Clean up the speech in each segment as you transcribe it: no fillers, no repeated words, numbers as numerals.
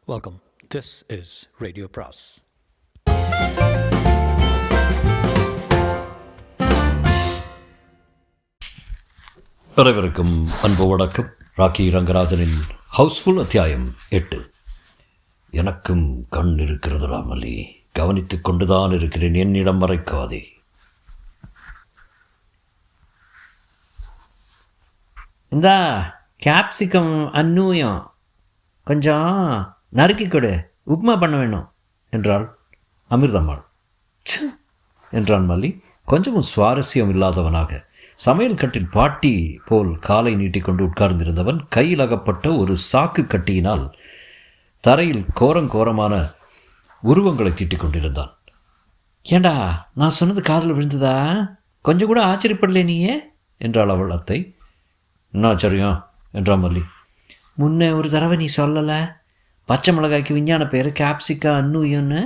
Welcome. This is Radio Pras. அனைவருக்கும் அன்பு வணக்கம். ராக்கி ரங்கராஜனின் ஹவுஸ்ஃபுல் அத்தியாயம் 8. எனக்கும் கண் இருக்கிறது ராமலி, கவனித்துக் கொண்டுதான் இருக்கிறேன், என்னிடம் மறைக்காதே. இந்தா கேப்சிகம் அன்னூயம் கொஞ்சம் நறுக்கி கொடு, உப்மா பண்ண வேணும் என்றாள் அமிர்தம்மாள். என்றான் மல்லி கொஞ்சமும் சுவாரஸ்யம் இல்லாதவனாக. சமையல் கட்டில் பாட்டி போல் காலை நீட்டிக்கொண்டு உட்கார்ந்திருந்தவன் கையில் அகப்பட்ட ஒரு சாக்கு கட்டியினால் தரையில் கோரமான உருவங்களை தீட்டிக் கொண்டிருந்தான். ஏண்டா நான் சொன்னது காதில் விழுந்ததா? கொஞ்சம் கூட ஆச்சரியப்படல நீயே என்றாள் அவள் அத்தை. என்ன ஆச்சரியம் என்றான் மல்லி. முன்னே ஒரு தடவை நீ சொல்லலை, பச்சை மிளகாய்க்கு விஞ்ஞான பேர் கேப்சிகா அன்னூயன்னு.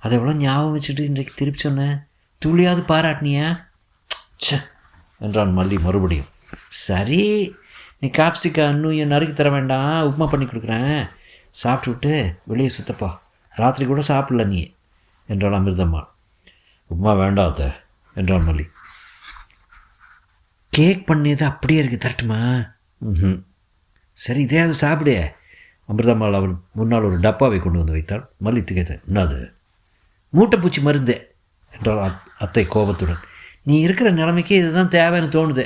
அதை எவ்வளோ ஞாபகம் வச்சுட்டு இன்றைக்கு திருப்பி சொன்னேன். துளியாவது பாராட்டினியா? சே என்றான் மல்லி மறுபடியும். சரி, நீ கேப்சிகா அன்னூயம் நறுக்கி தர வேண்டாம், உப்புமா பண்ணி கொடுக்குறேன், சாப்பிட்டு விட்டு வெளியே சுத்தப்பா. ராத்திரி கூட சாப்பிடல நீ என்றாள் அமிர்தம்மா. உப்புமா வேண்டாத என்றான் மல்லி. கேக் பண்ணியது அப்படியே இருக்குது, தரட்டுமா? ம். சரி, இதையாவது சாப்பிடு. அமிர்தம்மாள் அவள் முன்னால் ஒரு டப்பாவை கொண்டு வந்து வைத்தாள். மல்லி திகைத்த. என்னது? மூட்டைப்பூச்சி மருந்து என்றாள் அத்தை கோபத்துடன். நீ இருக்கிற நிலைமைக்கு இதுதான் தேவைன்னு தோணுது.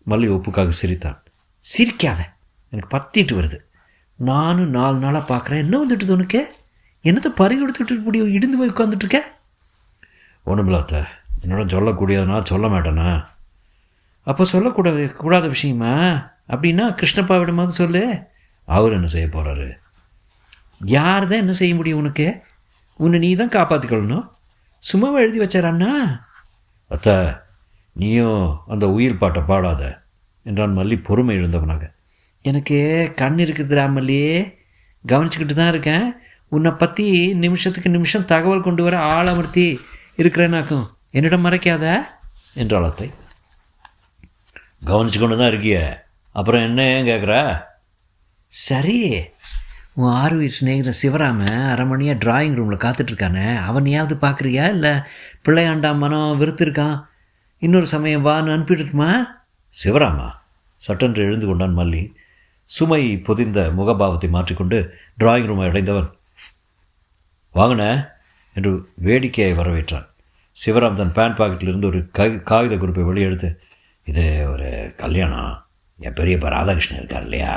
மல்லி ஒப்புக்காக சிரித்தான். சிரிக்காத, எனக்கு பத்திட்டு வருது. நானும் 4 நாளாக பார்க்குறேன். என்ன வந்துட்டு உனக்கு? என்னத்தை பறி கொடுத்துட்டு முடியும் இடிந்து போய் உட்காந்துட்ருக்க? ஒன்றுமில்ல அத்தை, என்னோட சொல்லக்கூடியதுனா சொல்ல மாட்டேனா? அப்போ கூடாத விஷயமா? அப்படின்னா கிருஷ்ணப்பா விடமாவது சொல்லு. அவர் என்ன செய்ய போகிறாரு? யார் தான் என்ன செய்ய முடியும் உனக்கு? உன்னை நீ தான் காப்பாற்றிக்கொள்ளணும். சும்மாவை எழுதி வச்சாராண்ணா? அத்தை, நீயும் அந்த உயிர் பாட்டை பாடாத என்றான் மல்லி பொறுமை இழந்தவனாக. எனக்கு கண் இருக்குது ராமல்லி, கவனிச்சுக்கிட்டு தான் இருக்கேன். உன்னை பற்றி நிமிஷத்துக்கு நிமிஷம் தகவல் கொண்டு வர ஆளமர்த்தி இருக்கிறேன்னாக்கும். என்னிடம் மறைக்காத என்றாள் அத்தை. கவனிச்சு கொண்டு தான் இருக்கிய, அப்புறம் என்ன ஏன் கேட்குற? சரி, உன் 6 வயசு ஸ்நேகிதன் சிவராம அரமணியாக ட்ராயிங் ரூமில் காத்துட்ருக்கானே, அவனையாவது பார்க்குறியா? இல்லை பிள்ளையாண்டா மனம் வெறுத்திருக்கான், இன்னொரு சமயம் வான்னு அனுப்பிட்டுமா? சிவராமா? சட்டென்று எழுந்து கொண்டான் மல்லி. சுமை பொதிந்த முகபாவத்தை மாற்றிக்கொண்டு டிராயிங் ரூமை அடைந்தவன் வாங்கின என்று வேடிக்கையை வரவேற்றான். சிவராம் தன் பேண்ட் பாக்கெட்டிலிருந்து ஒரு காகித குறிப்பை வெளியெடுத்து, இது ஒரு கல்யாணம், என் பெரியப்பா ராதாகிருஷ்ணன் இருக்கார் இல்லையா,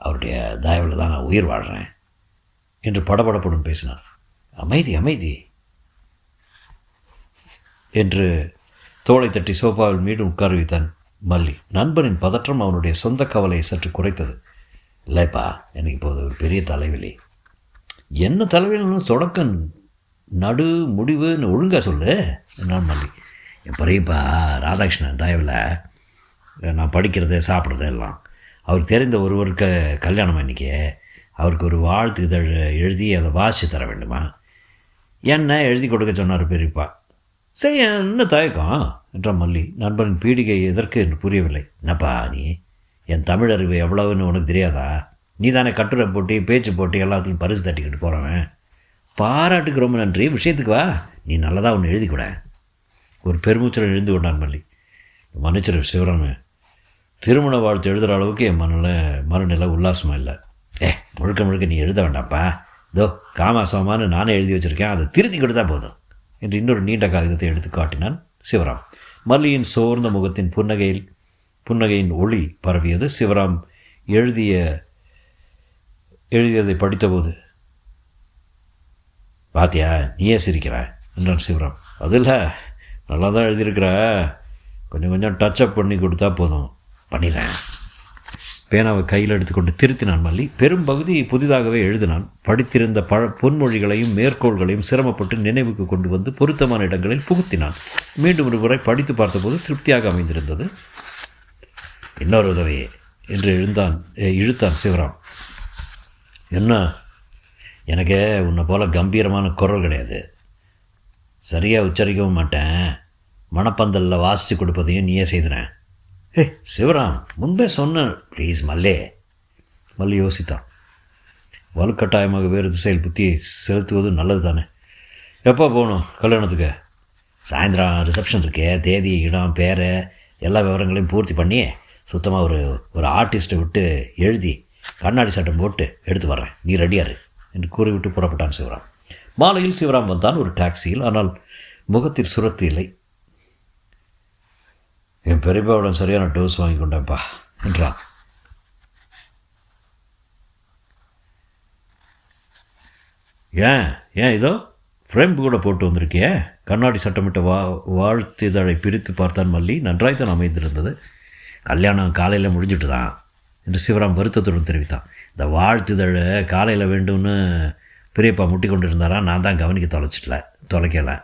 அவருடைய தயவில் தான் நான் உயிர் வாழ்கிறேன் என்று படபடப்புடன் பேசினான். அமைதி அமைதி என்று தோளை தட்டி சோஃபாவில் மீண்டும் உட்கார வைத்தான் மல்லி. நண்பனின் பதற்றம் அவனுடைய சொந்த கவலையை சற்று குறைத்தது. இல்லைப்பா, எனக்கு இப்போது ஒரு பெரிய தலைவலி. என்ன தலைவலின்னு தொடக்கம் நடு முடிவுன்னு ஒழுங்காக சொல்லு என்னான் மல்லி. என் பெரியப்பா ராதாகிருஷ்ணன் தயவில் நான் படிக்கிறது சாப்பிட்றது எல்லாம் அவருக்கு தெரிந்த ஒருவருக்கு கல்யாணம் இன்றைக்கி. அவருக்கு ஒரு வாழ்த்து இதழ் எழுதி அதை வாசித்து தர வேண்டுமா? என்ன எழுதி கொடுக்க சொன்னார் பெரியப்பா. சரி, என்ன தயக்கம் என்றான் மல்லி. நண்பனின் பீடிகை எதற்கு என்று புரியவில்லை. என்னப்பா நீ, என் தமிழ் அறிவு எவ்வளவுன்னு உனக்கு தெரியாதா? நீ தானே கட்டுரை போட்டி பேச்சு போட்டி எல்லாத்துலையும் பரிசு தட்டிக்கிட்டு போகிறவன். பாராட்டுக்கு ரொம்ப நன்றி, விஷயத்துக்கு வா. நீ நல்லதாக ஒன்று எழுதி கூட. ஒரு பெருமூச்சல் எழுந்து கொண்டான் மல்லி. மன்னிச்சிரு சிவராமன், திருமண வாழ்த்து எழுதுகிற அளவுக்கு என் மனநிலை உல்லாசமாக இல்லை. முழுக்க நீ எழுத வேண்டாம்ப்பா, இதோ காமாசமானு நானே எழுதி வச்சுருக்கேன், அதை திருத்தி கொடுத்தா போதும் என்று இன்னொரு நீண்ட காகிதத்தை எடுத்து காட்டினான் சிவராம். மல்லியின் சோர்ந்த முகத்தின் புன்னகையின் ஒளி பரவியது. சிவராம் எழுதியதை படித்தபோது, பாத்தியா நீயே சிரிக்கிற என்றான் சிவராம். அதில் நல்லா தான் எழுதியிருக்கிற, கொஞ்சம் டச்சப் பண்ணி கொடுத்தா போதும். பண்ணிடுறேன். பேனாவை கையில் எடுத்துக்கொண்டு திருத்தினான் மல்லி. பெரும் பகுதி புதிதாகவே எழுதினான். படித்திருந்த பொன்மொழிகளையும் மேற்கோள்களையும் சிரமப்பட்டு நினைவுக்கு கொண்டு வந்து பொருத்தமான இடங்களில் புகுத்தினான். மீண்டும் ஒரு முறை படித்து பார்த்தபோது திருப்தியாக அமைந்திருந்தது. இன்னொரு உதவி என்று இழுத்தான் சிவராம். என்ன? எனக்கு உன்னை போல கம்பீரமான குரல் கிடையாது, சரியாக உச்சரிக்கவும் மாட்டேன், மணப்பந்தலில் வாசித்து கொடுப்பதையும் நீயே செய்துறேன். சிவராம், முன்பே சொன்ன ப்ளீஸ் மல்லே. மல்லி யோசித்தான். வலுக்கட்டாயமாக வேறு திசையில் புத்தியை செலுத்துவது நல்லது தானே. எப்போ போகணும் கல்யாணத்துக்கு? சாயந்தரம் ரிசப்ஷன் இருக்கே, தேதி இடம் பேர் எல்லா விவரங்களையும் பூர்த்தி பண்ணி சுத்தமாக ஒரு ஆர்டிஸ்ட்டை விட்டு எழுதி கண்ணாடி சட்டம் போட்டு எடுத்து வர்றேன், நீ ரெடியாரு என்று கூறிவிட்டு புறப்பட்டான் சிவராம். மாலையில் சிவராம் வந்தான் ஒரு டாக்ஸியில். ஆனால் முகத்தில் சுரத்து இல்லை. என் பெரியப்பாவுடன் சரியான டோஸ் வாங்கி கொண்டேன்ப்பா என்றான். ஏன் இதோ ஃப்ரேம் கூட போட்டு வந்திருக்கியே? கண்ணாடி சட்டமிட்ட வாழ்த்திதழை பிரித்து பார்த்தான் மல்லி. நன்றாய்த்தான் அமைந்திருந்தது. கல்யாணம் காலையில் முடிஞ்சுட்டு தான் என்று சிவராம் வருத்தத்துடன் தெரிவித்தான். இந்த வாழ்த்துதழ் காலையில் வேண்டும்னு பெரியப்பா முட்டி கொண்டு இருந்தாரா, நான் தான் கவனிக்க தொலைக்கலை.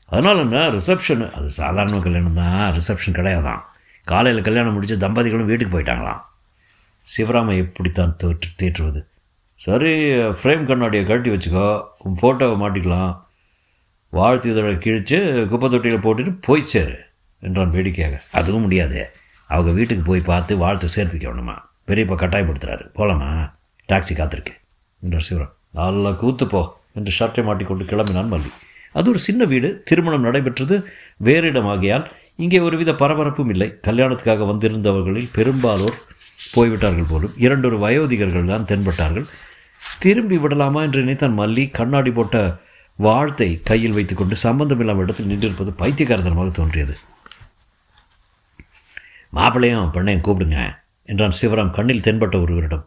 அதனால் என்ன ரிசப்ஷனு? அது சாதாரண கல்யாணம் தான், ரிசப்ஷன் கிடையாதான். காலையில் கல்யாணம் முடித்து தம்பதிகளும் வீட்டுக்கு போயிட்டாங்களாம். சிவராமை எப்படித்தான் தேற்றுவது? சரி, ஃப்ரேம் கண்ணாடியை கழட்டி வச்சுக்கோ, உன் ஃபோட்டோவை மாட்டிக்கலாம், வாழ்த்து இதழை கிழித்து குப்பை தொட்டியில் போட்டுட்டு போய் சேரு என்றான் வேடிக்கையாக. அதுவும் முடியாது, அவங்க வீட்டுக்கு போய் பார்த்து வாழ்த்து சேர்ப்பிக்க வேணுமா, பெரியப்பா கட்டாயப்படுத்துகிறாரு. போகலாமா? டாக்ஸி காத்திருக்கேன் என்றார் சிவராம். நல்லா கூத்துப்போ என்று ஷர்ட்டை மாட்டிக்கொண்டு கிளம்பினான் மல்லி. அது ஒரு சின்ன வீடு. திருமணம் நடைபெற்றது வேறு இடமாகியால் இங்கே ஒருவித பரபரப்பும் இல்லை. கல்யாணத்துக்காக வந்திருந்தவர்களில் பெரும்பாலோர் போய்விட்டார்கள் போலும். 2 வயோதிகர்கள் தான் தென்பட்டார்கள். திரும்பி விடலாமா என்று நினைத்தான் மல்லி. கண்ணாடி போட்ட வாழ்த்தை கையில் வைத்துக்கொண்டு சம்பந்தமில்லாமல் இடத்தில் நின்றிருப்பது பைத்தியகாரத்தனமாக தோன்றியது. மாப்பிள்ளையும் பெண்ணையும் கூப்பிடுங்க என்றான் சிவராம் கண்ணில் தென்பட்ட ஒருவரிடம்.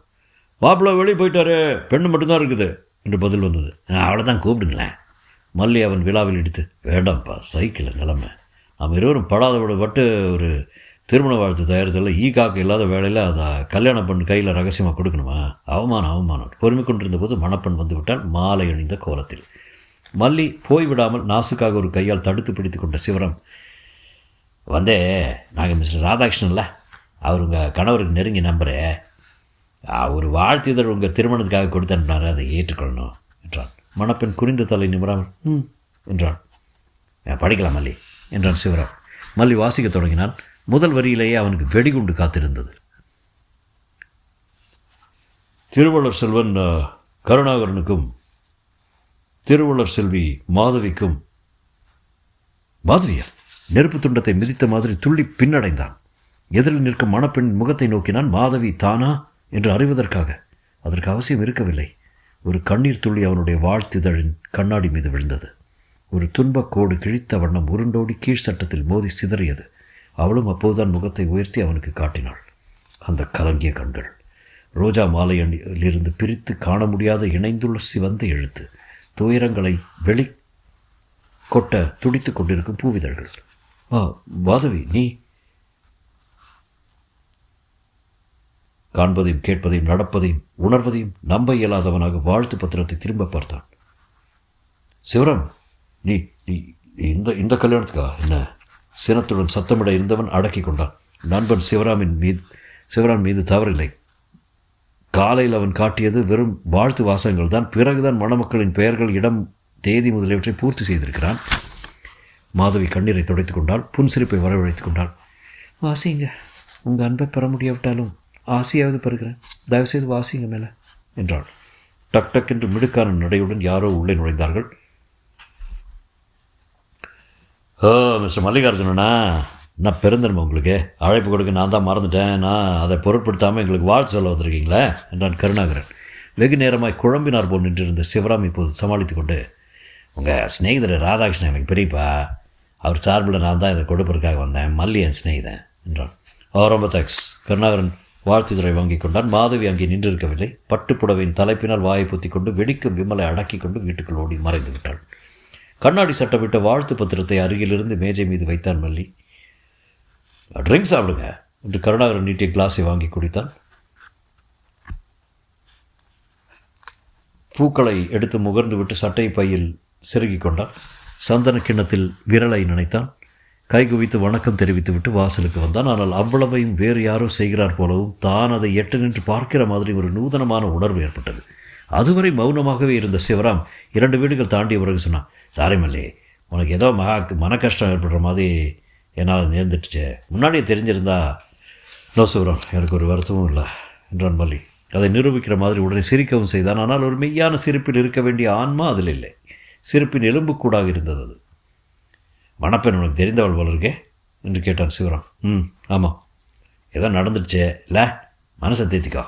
மாப்பிள்ளை வெளியே போயிட்டாரு, பெண்ணு மட்டும்தான் இருக்குது என்று பதில் வந்தது. அவ்வளோதான் கூப்பிடுங்களேன். மல்லி அவன் விழாவில் இடித்து, வேண்டாம்ப்பா, சைக்கிள் நிலைமை, நாம் இருவரும் படாதபட்டு ஒரு திருமண வாழ்த்து தயாரித்ததில் காக்க இல்லாத வேலையில் அதை கல்யாண பெண் கையில் ரகசியமாக கொடுக்கணுமா? அவமானம். பொறுமை கொண்டிருந்த போது மணப்பெண் வந்து விட்டால் மாலை அணிந்த கோலத்தில். மல்லி போய்விடாமல் நாசுக்காக ஒரு கையால் தடுத்து பிடித்து கொண்ட சிவராம், நாங்கள் மிஸ்டர் ராதாகிருஷ்ணன்ல, அவர் உங்கள் கணவருக்கு நெருங்கி நம்புறே, ஒரு வாழ்த்துதழ் உங்கள் திருமணத்துக்காக கொடுத்து அனுப்பினார், அதை ஏற்றுக்கொள்ளணும் என்றான். மணப்பெண் குறிந்த தலை நிமிராமல் என்றான். படிக்கலாம் மல்லி என்றான் சிவராம். மல்லி வாசிக்க தொடங்கினான். முதல் வரியிலேயே அவனுக்கு வெடிகுண்டு காத்திருந்தது. திருவள்ளுவர் செல்வன் கருணாகரனுக்கும் திருவள்ளுவர் செல்வி மாதவிக்கும். மாதவியா? நெருப்பு துண்டத்தை மிதித்த மாதிரி துள்ளி பின்னடைந்தான். எதிரில் நிற்கும் மணப்பெண் முகத்தை நோக்கினான். மாதவி தானா என்று அறிவதற்காக. அதற்கு அவசியம் இருக்கவில்லை. ஒரு கண்ணீர் துள்ளி அவனுடைய வாழ்த்திதழின் கண்ணாடி மீது விழுந்தது. ஒரு துன்பக்கோடு கிழித்த வண்ணம் உருண்டோடி கீழ் சட்டத்தில் மோதி சிதறியது. அவளும் அப்போதுதான் முகத்தை உயர்த்தி அவனுக்கு காட்டினாள். அந்த கலங்கிய கண்கள், ரோஜா மாலையிலிருந்து பிரித்து காண முடியாத இணைந்துள்ள சிவந்த எழுத்து, துயரங்களை வெளி கொட்ட துடித்து கொண்டிருக்கும் பூவிதழ்கள். மாதவி, நீ? காண்பதையும் கேட்பதையும் நடப்பதையும் உணர்வதையும் நம்ப இயலாதவனாக வாழ்த்து பத்திரத்தை திரும்ப பார்த்தான். சிவராம், நீ நீ இந்த கல்யாணத்துக்கா என்ன? சினத்துடன் சத்தமிட இருந்தவன் அடக்கி கொண்டான். நண்பன் சிவராம் மீது தவறில்லை. காலையில் அவன் காட்டியது வெறும் வாழ்த்து வாசகங்கள் தான். பிறகுதான் மணமக்களின் பெயர்கள், இடம், தேதி முதலியவற்றை பூர்த்தி செய்திருக்கிறான். மாதவி கண்ணீரை துடைத்துக் கொண்டாள். புன்சிரிப்பை வரவழைத்துக் கொண்டாள். வாசிங்க, உங்கள் அன்பை பெற முடியாவிட்டாலும் ஆசையாவது பெறுகிறேன், தயவுசெய்து வாசிங்க மேலே என்றாள். டக் டக் என்று மிடுக்கான நடையுடன் யாரோ உள்ளே நுழைந்தார்கள். மிஸ்டர் மல்லிகார்ஜுனனா, நான் பெருந்தன்மை உங்களுக்கு அழைப்பு கொடுக்க நான் தான் மறந்துட்டேன், நான் அதை பொருட்படுத்தாமல் எங்களுக்கு வாழ்த்து சொல்ல வந்திருக்கீங்களே என்றான் கருணாகரன். வெகு நேரமாய் குழம்பினார் போல் நின்றிருந்த சிவராம் இப்போது சமாளித்து கொண்டு, உங்கள் ஸ்நேகிதர் ராதாகிருஷ்ணன் எனக்கு பெரியப்பா, அவர் சார்பில் நான் தான் இதை கொடுப்பதற்காக வந்தேன், மல்லி என் ஸ்நேகிதன் என்றான். ரொம்ப தேங்க்ஸ். கருணாகரன் வாழ்த்துறை வாங்கி கொண்டான். மாதவி அங்கே நின்றிருக்கவில்லை. பட்டுப்புடவையின் தலைப்பினால் வாயை பொத்தி கொண்டு வெடிக்கும் விமலை அடக்கி கொண்டு வீட்டுக்குள் ஓடி மறைந்து விட்டாள். கண்ணாடி சட்டமிட்ட வாழ்த்து பத்திரத்தை அருகிலிருந்து மேஜை மீது வைத்தான் மல்லி. ட்ரிங்க்ஸ் சாப்பிடுங்க என்று கருணாகரன் நீட்டிய கிளாஸை வாங்கி குடித்தான். பூக்களை எடுத்து முகர்ந்து விட்டு சட்டை பையில் செருகிக் கொண்டான். சந்தன கிண்ணத்தில் விரலை நினைத்தான். கைகுவித்து வணக்கம் தெரிவித்துவிட்டு வாசலுக்கு வந்தான். ஆனால் அவ்வளவையும் வேறு யாரோ செய்கிறார் போலவும் தான் அதை எட்டு நின்று பார்க்கிற மாதிரி ஒரு நூதனமான உணர்வு ஏற்பட்டது. அதுவரை மௌனமாகவே இருந்த சிவராம் 2 வீடுகள் தாண்டிய பிறகு சொன்னான், சாரி மல்லி, உனக்கு ஏதோ மன கஷ்டம் ஏற்படுற மாதிரி என்னால் நேர்ந்துடுச்சு, முன்னாடியே தெரிஞ்சிருந்தா. நோ சிவராம், எனக்கு ஒரு வருத்தமும் இல்லை என்றான் மல்லி. அதை நிரூபிக்கிற மாதிரி உடனே சிரிக்கவும் செய்தான். ஆனால் ஒரு மெய்யான சிரிப்பில் இருக்க வேண்டிய ஆன்மா அதில் இல்லை. சிரிப்பின் எலும்புக்கூடாக இருந்தது அது. மணப்பெண் உனக்கு தெரிந்தவள் போல இருக்கே என்று கேட்டான் சிவராம். ஆமாம். ஏதோ நடந்துடுச்சே இல்லை, மனசை தேத்திக்கா.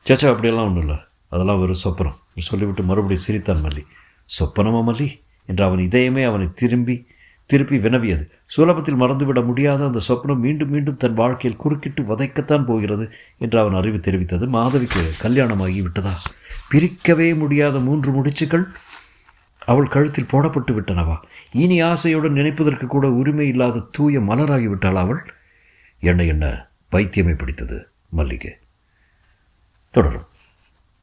சேச்சா, அப்படியெல்லாம் ஒன்றும் இல்லை, அதெல்லாம் வெறும் சொப்பனம் சொல்லிவிட்டு மறுபடியும் சிரித்தான் மல்லி. சொப்பனமா மல்லி என்று அவன் இதயமே அவனை திருப்பி வினவியது. சுலபத்தில் மறந்துவிட முடியாத அந்த சொப்பனம் மீண்டும் மீண்டும் தன் வாழ்க்கையில் குறுக்கிட்டு வதைக்கத்தான் போகிறது என்று அவன் அறிவு தெரிவித்தது. மாதவிக்கு கல்யாணமாகி விட்டதா? பிரிக்கவே முடியாத 3 முடிச்சுக்கள் அவள் கழுத்தில் போடப்பட்டு விட்டனவா? இனி ஆசையுடன் நினைப்பதற்கு கூட உரிமை இல்லாத தூய மலராகிவிட்டாள் அவள். என்ன பைத்தியமே பிடித்தது மல்லிகை. தொடரும்.